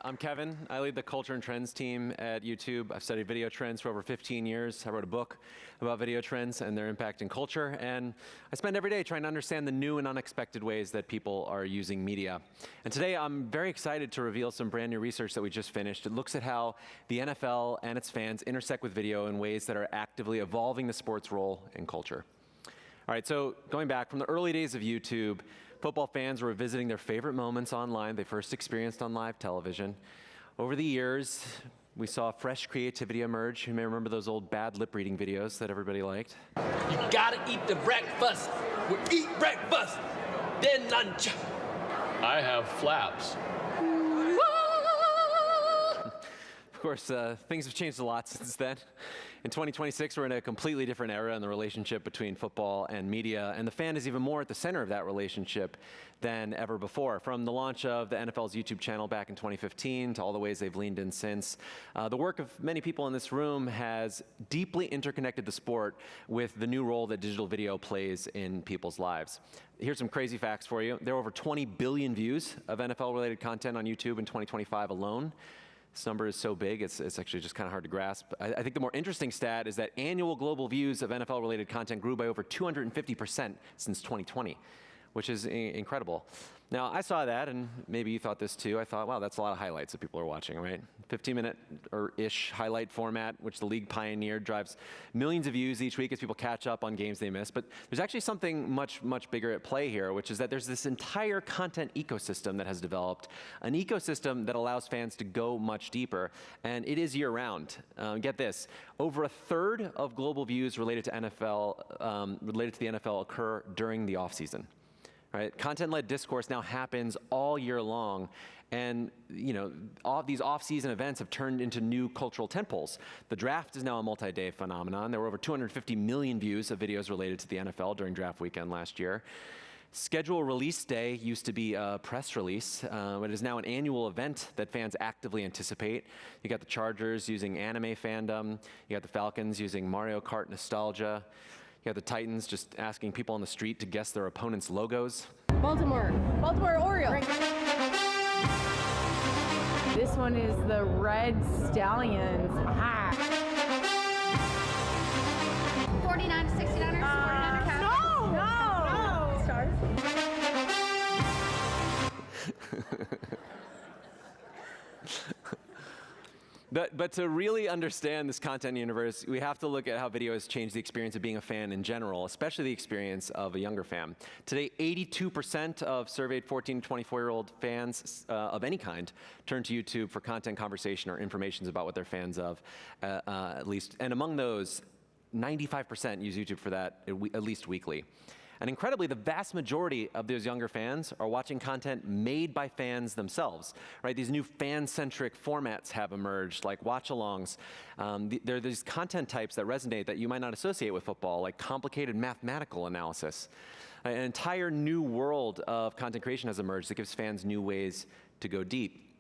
I'm Kevin. I lead the culture and trends team at YouTube. I've studied video trends for over 15 years. I wrote a book about video trends and their impact in culture. And I spend every day trying to understand the new and unexpected ways that people are using media. And today I'm very excited to reveal some brand new research that we just finished. It looks at how the NFL and its fans intersect with video in ways that are actively evolving the sport's role in culture. All right, so going back from the early days of YouTube, football fans were revisiting their favorite moments online they first experienced on live television. Over the years, we saw fresh creativity emerge. You may remember those old bad lip reading videos that everybody liked. You gotta eat the breakfast. We eat breakfast, then lunch. I have flaps. Of course, things have changed a lot since then. In 2026, we're in a completely different era in the relationship between football and media, and the fan is even more at the center of that relationship than ever before. From the launch of the NFL's YouTube channel back in 2015 to all the ways they've leaned in since, the work of many people in this room has deeply interconnected the sport with the new role that digital video plays in people's lives. Here's some crazy facts for you. There are over 20 billion views of NFL-related content on YouTube in 2025 alone. This number is so big, it's actually just kind of hard to grasp. I think the more interesting stat is that annual global views of NFL-related content grew by over 250% since 2020, which is incredible. Now, I saw that, and maybe you thought this too. I thought, wow, that's a lot of highlights that people are watching, right? 15-minute or ish highlight format, which the league pioneered, drives millions of views each week as people catch up on games they miss. But there's actually something much bigger at play here, which is that there's this entire content ecosystem that has developed, an ecosystem that allows fans to go much deeper, and it is year-round. Get this, over a third of global views related to the NFL occur during the off-season. Right? Content-led discourse now happens all year long, and all of these off-season events have turned into new cultural tentpoles. The draft is now a multi-day phenomenon. There were over 250 million views of videos related to the NFL during draft weekend last year. Schedule release day used to be a press release, but it is now an annual event that fans actively anticipate. You got the Chargers using anime fandom. You got the Falcons using Mario Kart nostalgia. You got the Titans just asking people on the street to guess their opponent's logos. Baltimore Orioles. This one is the Red Stallions. 49 to 69ers. 49 No. Stars. But to really understand this content universe, we have to look at how video has changed the experience of being a fan in general, especially the experience of a younger fan. Today, 82% of surveyed 14 to 24-year-old fans of any kind turn to YouTube for content, conversation, or information about what they're fans of, at least. And among those, 95% use YouTube for that at least weekly. And incredibly, the vast majority of those younger fans are watching content made by fans themselves, right? These new fan-centric formats have emerged, like watch-alongs. There are these content types that resonate that you might not associate with football, like complicated mathematical analysis. An entire new world of content creation has emerged that gives fans new ways to go deep.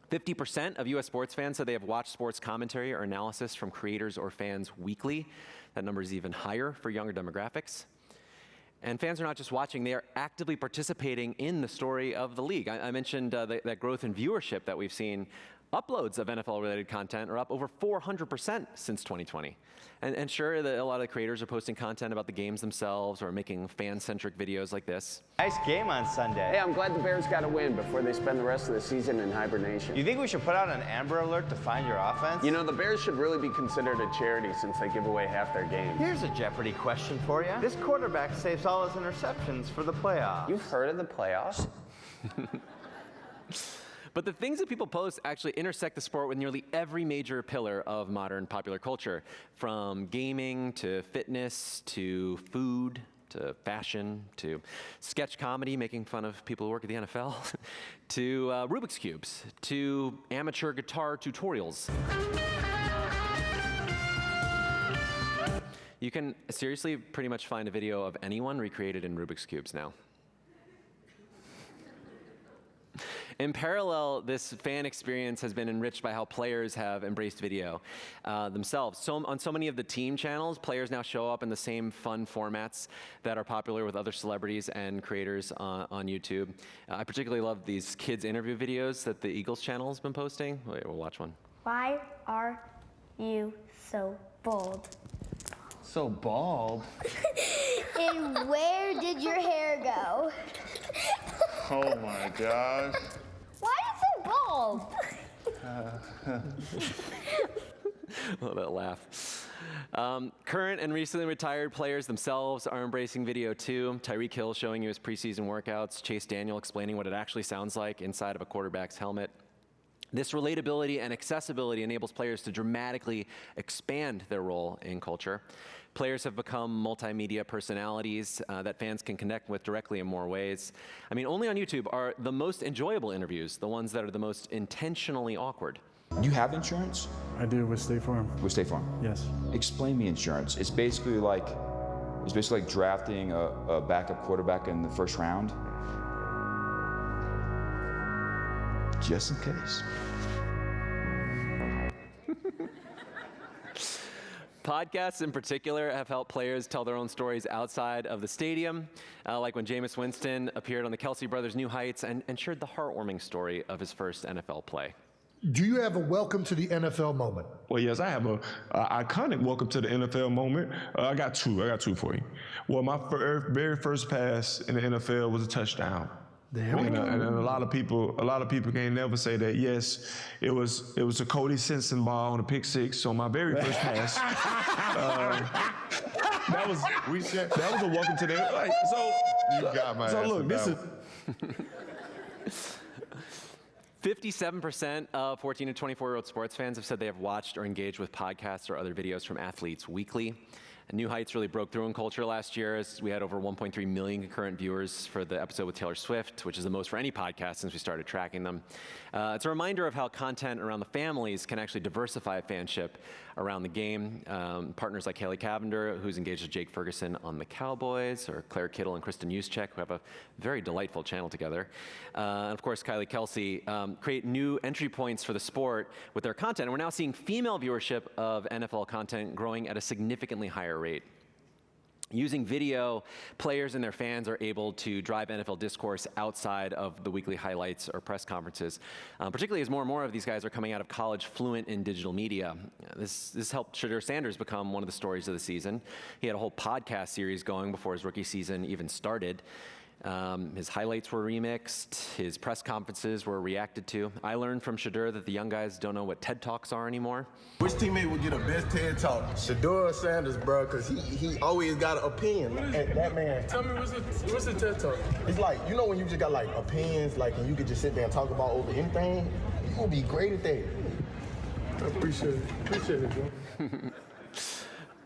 50% of US sports fans said they have watched sports commentary or analysis from creators or fans weekly. That number is even higher for younger demographics. And fans are not just watching, they are actively participating in the story of the league. I mentioned that growth in viewership that we've seen. Uploads of NFL-related content are up over 400% since 2020. And sure, a lot of the creators are posting content about the games themselves or making fan-centric videos like this. Nice game on Sunday. Hey, I'm glad the Bears got a win before they spend the rest of the season in hibernation. You think we should put out an Amber Alert to find your offense? You know, the Bears should really be considered a charity since they give away half their games. Here's a Jeopardy question for you. This quarterback saves all his interceptions for the playoffs. You've heard of the playoffs? But the things that people post actually intersect the sport with nearly every major pillar of modern popular culture, from gaming to fitness to food to fashion to sketch comedy, making fun of people who work at the NFL, to Rubik's Cubes, to amateur guitar tutorials. You can seriously pretty much find a video of anyone recreated in Rubik's Cubes now. In parallel, this fan experience has been enriched by how players have embraced video themselves. So on so many of the team channels, players now show up in the same fun formats that are popular with other celebrities and creators on YouTube. I particularly love these kids interview videos that the Eagles channel has been posting. Wait, we'll watch one. Why are you so bold? So bald. And where did your hair go? Oh my gosh. Why are you so bald? Love that laugh. Current and recently retired players themselves are embracing video too. Tyreek Hill showing you his preseason workouts. Chase Daniel explaining what it actually sounds like inside of a quarterback's helmet. This relatability and accessibility enables players to dramatically expand their role in culture. Players have become multimedia personalities that fans can connect with directly in more ways. I mean, only on YouTube are the most enjoyable interviews the ones that are the most intentionally awkward. You have insurance? I do with State Farm. With State Farm? Yes. Explain me insurance. It's basically like drafting a backup quarterback in the first round. Just in case. Podcasts in particular have helped players tell their own stories outside of the stadium, like when Jameis Winston appeared on the Kelsey Brothers' New Heights and shared the heartwarming story of his first NFL play. Do you have a welcome to the NFL moment? Well, yes, I have a iconic welcome to the NFL moment. I got two for you. Well, my very first pass in the NFL was a touchdown. There we go. And a lot of people can never say that. Yes, it was a Cody Simpson ball on a pick six on my very first pass. That was a welcome to the like, You got my so ass look, this is 57% of 14 to 24-year-old sports fans have said they have watched or engaged with podcasts or other videos from athletes weekly. And New Heights really broke through in culture last year as we had over 1.3 million concurrent viewers for the episode with Taylor Swift, which is the most for any podcast since we started tracking them. It's a reminder of how content around the families can actually diversify fanship around the game. Partners like Haley Cavender, who's engaged with Jake Ferguson on the Cowboys, or Claire Kittle and Kristen Juszczyk, who have a very delightful channel together. And of course, Kylie Kelsey create new entry points for the sport with their content. And we're now seeing female viewership of NFL content growing at a significantly higher rate. Using video, players and their fans are able to drive NFL discourse outside of the weekly highlights or press conferences, particularly as more and more of these guys are coming out of college fluent in digital media. This helped Shedeur Sanders become one of the stories of the season. He had a whole podcast series going before his rookie season even started. His highlights were remixed, his press conferences were reacted to. I learned from Shedeur that the young guys don't know what TED Talks are anymore. Which teammate would get a best TED Talk? Shedeur Sanders, bro, because he always got an opinion. That man. Tell me, what's a TED Talk? It's like, you know when you just got like opinions, like, and you could just sit there and talk about over anything? You gonna be great at that. I appreciate it, bro.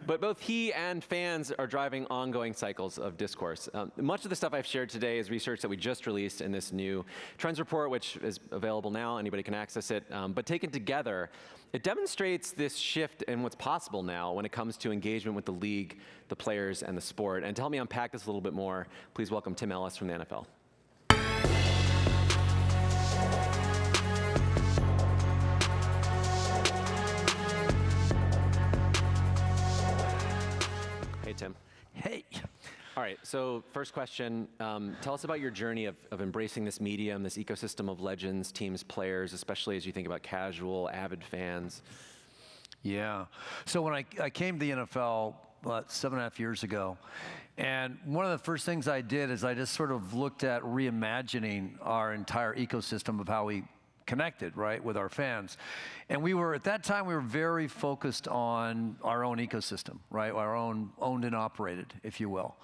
But both he and fans are driving ongoing cycles of discourse. Much of the stuff I've shared today is research that we just released in this new Trends Report, which is available now. Anybody can access it. But taken together, it demonstrates this shift in what's possible now when it comes to engagement with the league, the players, and the sport. And to help me unpack this a little bit more, please welcome Tim Ellis from the NFL. Hey, Tim. Hey. All right, so first question, tell us about your journey of embracing this medium, this ecosystem of legends, teams, players, especially as you think about casual, avid fans. Yeah, so when I came to the NFL about 7.5 years ago, and one of the first things I did is I just sort of looked at reimagining our entire ecosystem of how we connected, right, with our fans. And at that time, we were very focused on our own ecosystem, right, our own owned and operated, if you will.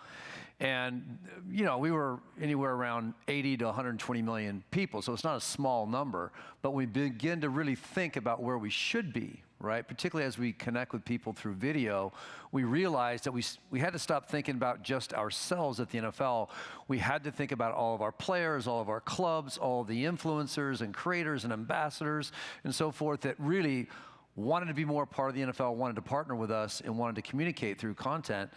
And, you know, we were anywhere around 80 to 120 million people, so it's not a small number, but we begin to really think about where we should be, right? Particularly as we connect with people through video, we realized that we had to stop thinking about just ourselves at the NFL. We had to think about all of our players, all of our clubs, all of the influencers and creators and ambassadors and so forth that really wanted to be more part of the NFL, wanted to partner with us, and wanted to communicate through content.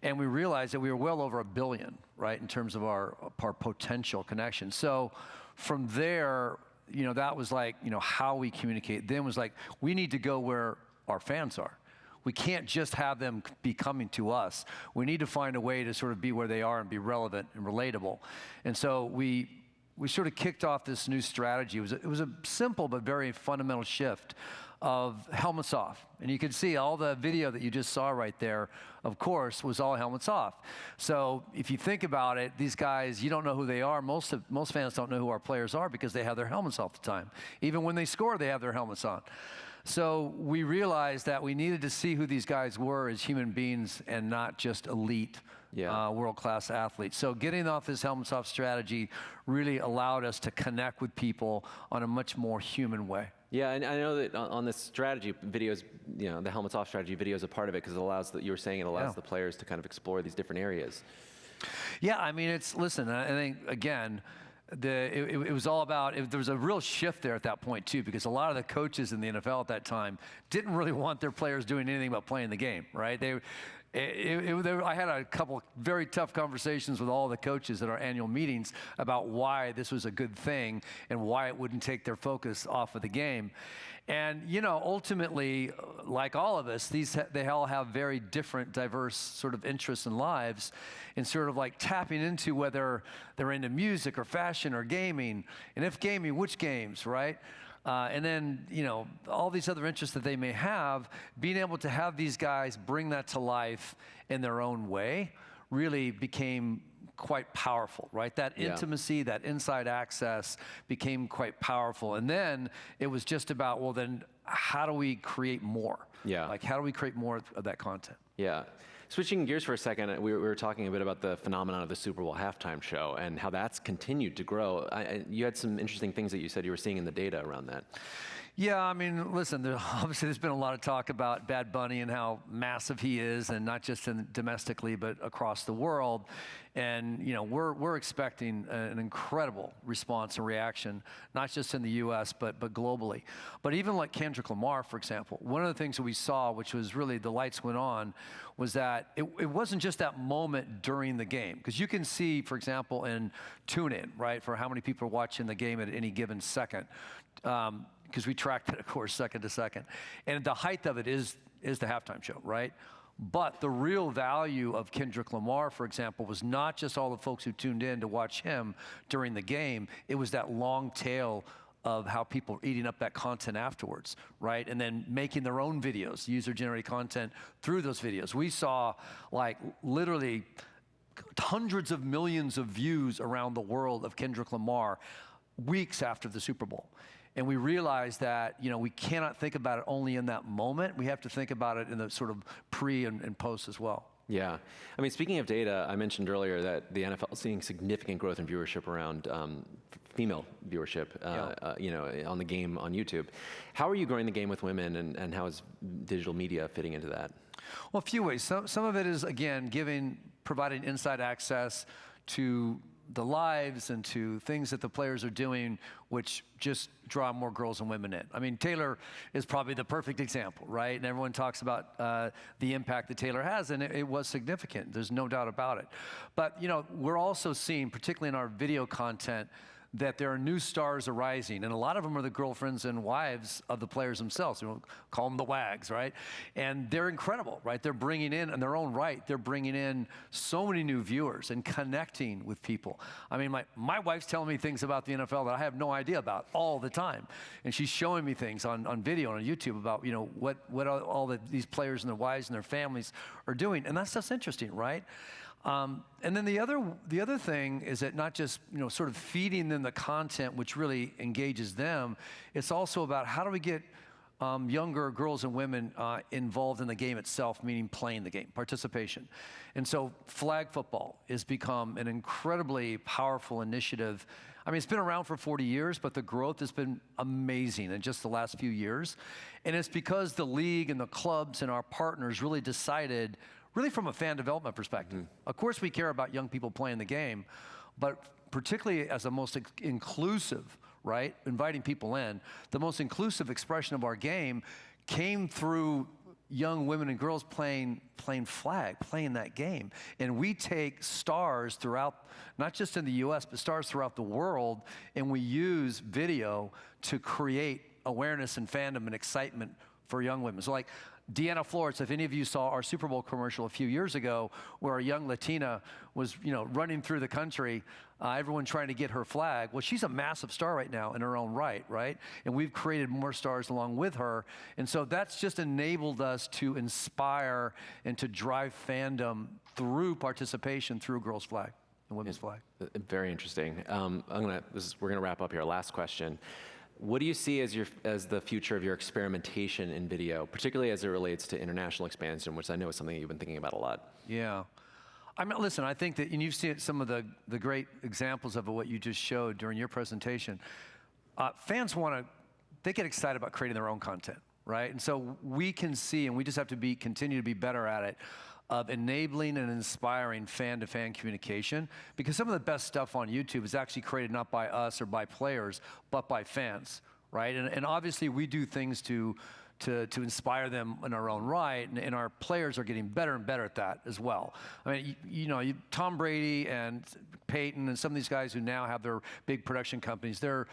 And we realized that we were well over 1 billion, right, in terms of our potential connection. So from there, that was like, how we communicate. Then was like, we need to go where our fans are. We can't just have them be coming to us. We need to find a way to sort of be where they are and be relevant and relatable. And so we sort of kicked off this new strategy. It was a simple but very fundamental shift of helmets off. And you can see all the video that you just saw right there, of course, was all helmets off. So if you think about it, these guys, you don't know who they are. Most fans don't know who our players are because they have their helmets off the time. Even when they score, they have their helmets on. So we realized that we needed to see who these guys were as human beings and not just elite world-class athletes. So getting off this helmets off strategy really allowed us to connect with people on a much more human way. Yeah, and I know that on this strategy, videos, the helmets off strategy video is a part of it because it allows, you were saying, it allows the players to kind of explore these different areas. Yeah, I mean, listen, I think, again, it was all about, there was a real shift there at that point too, because a lot of the coaches in the NFL at that time didn't really want their players doing anything but playing the game, right? I had a couple very tough conversations with all the coaches at our annual meetings about why this was a good thing and why it wouldn't take their focus off of the game. And, ultimately, like all of us, they all have very different, diverse sort of interests and lives, and sort of like tapping into whether they're into music or fashion or gaming, and if gaming, which games, right? And then, all these other interests that they may have, being able to have these guys bring that to life in their own way really became quite powerful, right? That intimacy, that inside access became quite powerful. And then it was just about, well, then how do we create more? Yeah. Like, how do we create more of that content? Yeah. Switching gears for a second, we were talking a bit about the phenomenon of the Super Bowl halftime show and how that's continued to grow. You had some interesting things that you said you were seeing in the data around that. Yeah, I mean, listen, obviously there's been a lot of talk about Bad Bunny and how massive he is, and not just domestically, but across the world. And, we're expecting an incredible response and reaction, not just in the U.S., but globally. But even like Kendrick Lamar, for example, one of the things that we saw, which was really the lights went on, was that it wasn't just that moment during the game. Because you can see, for example, in TuneIn, right, for how many people are watching the game at any given second. Because we tracked it, of course, second to second. And the height of it is the halftime show, right? But the real value of Kendrick Lamar, for example, was not just all the folks who tuned in to watch him during the game. It was that long tail of how people are eating up that content afterwards, right? And then making their own videos, user-generated content through those videos. We saw, like, literally hundreds of millions of views around the world of Kendrick Lamar weeks after the Super Bowl. And we realized that, we cannot think about it only in that moment. We have to think about it in the sort of pre and post as well. Yeah. I mean, speaking of data, I mentioned earlier that the NFL is seeing significant growth in viewership around female viewership, on the game on YouTube. How are you growing the game with women, and how is digital media fitting into that? Well, a few ways. Some of it is, again, providing inside access to the lives and to things that the players are doing, which just draw more girls and women in. I mean, Taylor is probably the perfect example, right? And everyone talks about the impact that Taylor has, and it was significant. There's no doubt about it. But, we're also seeing, particularly in our video content, that there are new stars arising, and a lot of them are the girlfriends and wives of the players themselves. We call them the WAGs, right? And they're incredible, right? They're bringing in, in their own right, they're bringing in so many new viewers and connecting with people. I mean, my wife's telling me things about the NFL that I have no idea about all the time, and she's showing me things on video and on YouTube about what these players and their wives and their families are doing, and that stuff's interesting, right? And then the other thing is that not just sort of feeding them the content which really engages them. It's also about how do we get younger girls and women involved in the game itself, meaning playing the game, participation. And so flag football has become an incredibly powerful initiative. I mean, it's been around for 40 years, but the growth has been amazing in just the last few years. And it's because the league and the clubs and our partners really decided, really from a fan development perspective. Of course, we care about young people playing the game, but particularly as the most inclusive, right, inviting people in, the most inclusive expression of our game came through young women and girls playing flag, playing that game. And we take stars throughout, not just in the US, but stars throughout the world, and we use video to create awareness and fandom and excitement for young women. So like Deanna Flores, if any of you saw our Super Bowl commercial a few years ago, where a young Latina was, running through the country, everyone trying to get her flag. Well, she's a massive star right now in her own right? And we've created more stars along with her. And so that's just enabled us to inspire and to drive fandom through participation through girls' flag and women's flag. Very interesting. We're gonna wrap up here. Last question. What do you see as the future of your experimentation in video, particularly as it relates to international expansion, which I know is something you've been thinking about a lot? Yeah. I mean, listen, I think that, and you've seen some of the great examples of what you just showed during your presentation. Fans they get excited about creating their own content, right? And so we can see, and we just have to continue to be better at it, of enabling and inspiring fan-to-fan communication, because some of the best stuff on YouTube is actually created not by us or by players, but by fans, right? And obviously we do things to inspire them in our own right, and our players are getting better and better at that as well. I mean, Tom Brady and Peyton and some of these guys who now have their big production companies, they're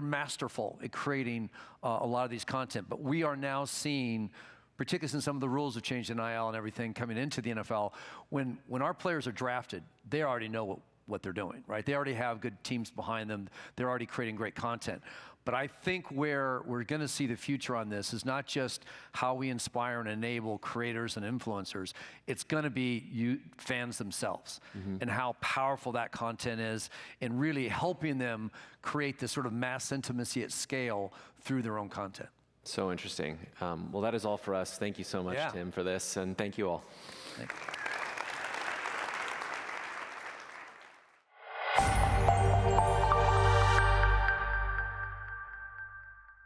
masterful at creating a lot of these content, but we are now seeing, particularly since some of the rules have changed in NIL and everything coming into the NFL, when our players are drafted, they already know what they're doing, right? They already have good teams behind them. They're already creating great content. But I think where we're going to see the future on this is not just how we inspire and enable creators and influencers. It's going to be fans themselves, and how powerful that content is, and really helping them create this sort of mass intimacy at scale through their own content. So interesting. Well, that is all for us. Thank you so much, Tim, for this, and thank you all. Thank you.